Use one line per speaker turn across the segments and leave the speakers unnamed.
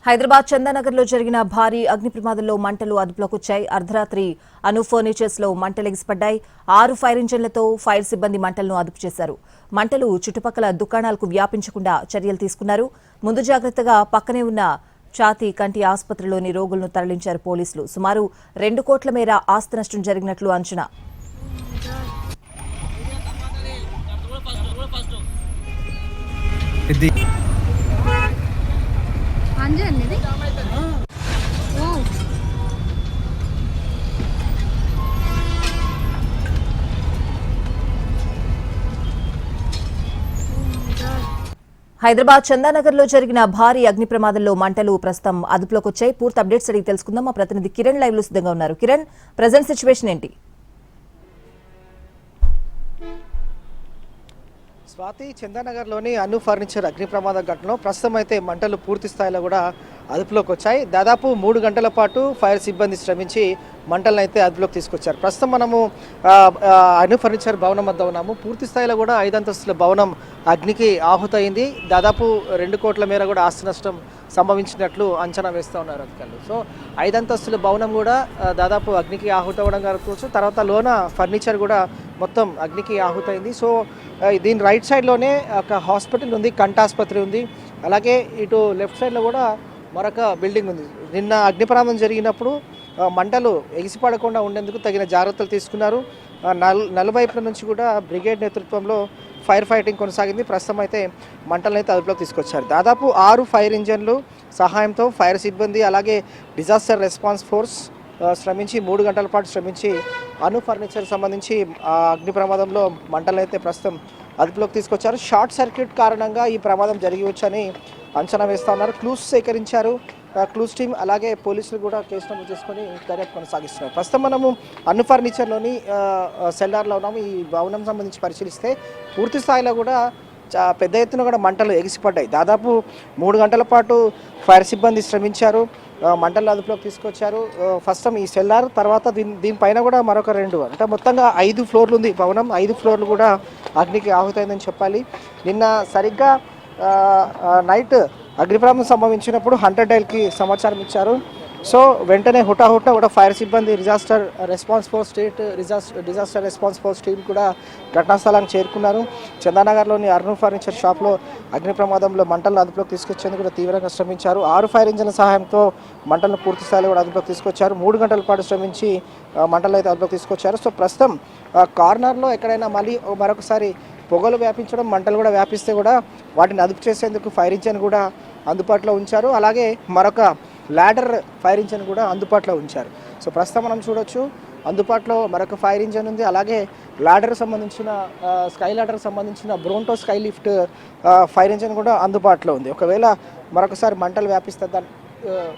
హైదరాబాద్ చందానగర్లో జరిగిన భారీ అగ్ని ప్రమాదంలో మంటలు అదుపులోకి వచ్చాయి. అర్ధరాత్రి అను ఫర్నిచర్స్ లో మంటలు ఎగిసిపడ్డాయి. 6 ఫైర్ ఇంజన్లతో ఫైర్ సిబ్బంది మంటలను అదుపు చేశారు. మంటలు చుట్టుపక్కల దుకాణాలకు వ్యాపించకుండా చర్యలు తీసుకున్నారు. ముందు జాగ్రత్తగా పక్కనే ఉన్న ఛాతీ కంటి ఆసుపత్రిలోని రోగులను తరలించారు పోలీసులు. సుమారు 2 కోట్ల మేర ఆస్తి నష్టం జరిగినట్లు అంచనా. హైదరాబాద్ చందానగర్లో జరిగిన భారీ అగ్ని ప్రమాదంలో మంటలు ప్రస్తుతం అదుపులోకి వచ్చాయి. పూర్తి అప్డేట్స్ అడిగి తెలుసుకుందాం. మా ప్రతినిధి కిరణ్ లైవ్ లో సిద్ధంగా ఉన్నారు. కిరణ్, ప్రెజెంట్ సిచ్యువేషన్ ఏంటి?
స్వాతి, చందానగర్లోని అను ఫర్నిచర్ అగ్ని ప్రమాద ఘటనలో ప్రస్తుతం అయితే మంటలు పూర్తి స్థాయిలో కూడా అదుపులోకి వచ్చాయి. దాదాపు 3 గంటల పాటు ఫైర్ సిబ్బంది శ్రమించి మంటలను అయితే అదుపులోకి తీసుకొచ్చారు. ప్రస్తుతం మనము అను ఫర్నిచర్ భవనం వద్ద ఉన్నాము. పూర్తి స్థాయిలో కూడా 5 అంతస్తుల భవనం అగ్నికి ఆహుతయింది. దాదాపు 2 కోట్ల మేర కూడా ఆస్తి నష్టం సంభవించినట్లు అంచనా వేస్తూ ఉన్నారు అధికారులు. సో 5 అంతస్తుల భవనం కూడా దాదాపు అగ్నికి ఆహుతవడం జరుగుతుంది. తర్వాత లోన ఫర్నిచర్ కూడా మొత్తం అగ్నికి ఆహుతైంది. సో దీని రైట్ సైడ్లోనే ఒక హాస్పిటల్ ఉంది, కంటాసుపత్రి ఉంది. అలాగే ఇటు లెఫ్ట్ సైడ్లో కూడా మరొక బిల్డింగ్ ఉంది. నిన్న అగ్ని ప్రమాదం జరిగినప్పుడు మంటలు ఎగిసిపడకుండా ఉండేందుకు తగిన జాగ్రత్తలు తీసుకున్నారు. నలువైపుల నుంచి కూడా బ్రిగేడ్ నేతృత్వంలో ఫైర్ ఫైటింగ్ కొనసాగింది. ప్రస్తుతం అయితే మంటలను అయితే అదుపులోకి తీసుకొచ్చారు. దాదాపు 6 ఫైర్ ఇంజన్లు సహాయంతో ఫైర్ సిబ్బంది అలాగే డిజాస్టర్ రెస్పాన్స్ ఫోర్స్ శ్రమించి 3 గంటల పాటు శ్రమించి అను ఫర్నిచర్ సంబంధించి అగ్ని ప్రమాదంలో మంటలను అయితే ప్రస్తుతం అదుపులోకి తీసుకొచ్చారు. షార్ట్ సర్క్యూట్ కారణంగా ఈ ప్రమాదం జరిగి వచ్చని అంచనా వేస్తూ ఉన్నారు. క్లూస్ సేకరించారు. క్లూస్ టీమ్ అలాగే పోలీసులు కూడా కేసు నమోదు చేసుకొని దర్యాప్తు కొనసాగిస్తున్నారు. ప్రస్తుతం మనము అను ఫర్నిచర్లోని సెల్లార్లో ఉన్నాము. ఈ భవనం సంబంధించి పరిశీలిస్తే పూర్తి స్థాయిలో కూడా పెద్ద ఎత్తున కూడా మంటలు ఎగిసిపడ్డాయి. దాదాపు 3 గంటల పాటు ఫైర్ సిబ్బంది శ్రమించారు. మంటలు అదుపులోకి తీసుకొచ్చారు. ఫస్ట్ ఈ సెల్లార్, తర్వాత దీనిపైన కూడా మరొక 2, అంటే మొత్తంగా 5 ఫ్లోర్లు ఉంది భవనం. 5 ఫ్లోర్లు కూడా అగ్నికి ఆహుతైందని చెప్పాలి. నిన్న సరిగ్గా నైట్ అగ్ని ప్రమాదం సంభవించినప్పుడు 100 డైల్కి సమాచారం ఇచ్చారు. సో వెంటనే హుటాహుట కూడా ఫైర్ సిబ్బంది డిజాస్టర్ రెస్పాన్స్ ఫోర్స్ టీం కూడా ఘటనా స్థలానికి చేరుకున్నారు. చందానగర్లోని అరుణ్ ఫర్నిచర్ షాప్లో అగ్ని ప్రమాదంలో మంటలను అదుపులోకి తీసుకొచ్చేందుకు కూడా తీవ్రంగా శ్రమించారు. 6 ఫైర్ ఇంజన్ల సహాయంతో మంటలను పూర్తి స్థాయిలో కూడా అదుపులోకి తీసుకొచ్చారు. 3 గంటల పాటు శ్రమించి మంటలు అయితే అదుపులోకి తీసుకొచ్చారు. సో ప్రస్తుతం కార్నర్లో ఎక్కడైనా మరొకసారి పొగలు వ్యాపించడం, మంటలు కూడా వ్యాపిస్తే కూడా వాటిని అదుపు చేసేందుకు ఫైర్ ఇంజన్ కూడా అందుబాటులో ఉంచారు. అలాగే మరొక ల్యాడర్ ఫైర్ ఇంజన్ కూడా అందుబాటులో ఉంచారు. సో ప్రస్తుతం మనం చూడొచ్చు, అందుబాటులో మరొక ఫైర్ ఇంజన్ ఉంది. అలాగే ల్యాడర్ సంబంధించిన స్కై ల్యాడర్ సంబంధించిన bronto sky lift fire engine కూడా అందుబాటులో ఉంది. ఒకవేళ మరొకసారి మంటలు వ్యాపిస్తే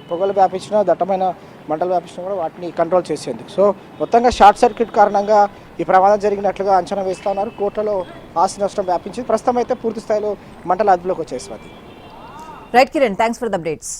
పొగలు వ్యాపించినా, దట్టమైన మంటలు వ్యాపించినా కూడా వాటిని కంట్రోల్ చేసేందుకు. సో మొత్తంగా షార్ట్ సర్క్యూట్ కారణంగా ఈ ప్రమాదం జరిగినట్లుగా అంచనా వేస్తూ ఉన్నారు. కోట్లలో ఆస్తి నష్టం వ్యాపించింది. ప్రస్తుతం అయితే పూర్తి స్థాయిలో మంటలు అదుపులోకి వచ్చేసి.
Right Kiran, thanks for the updates.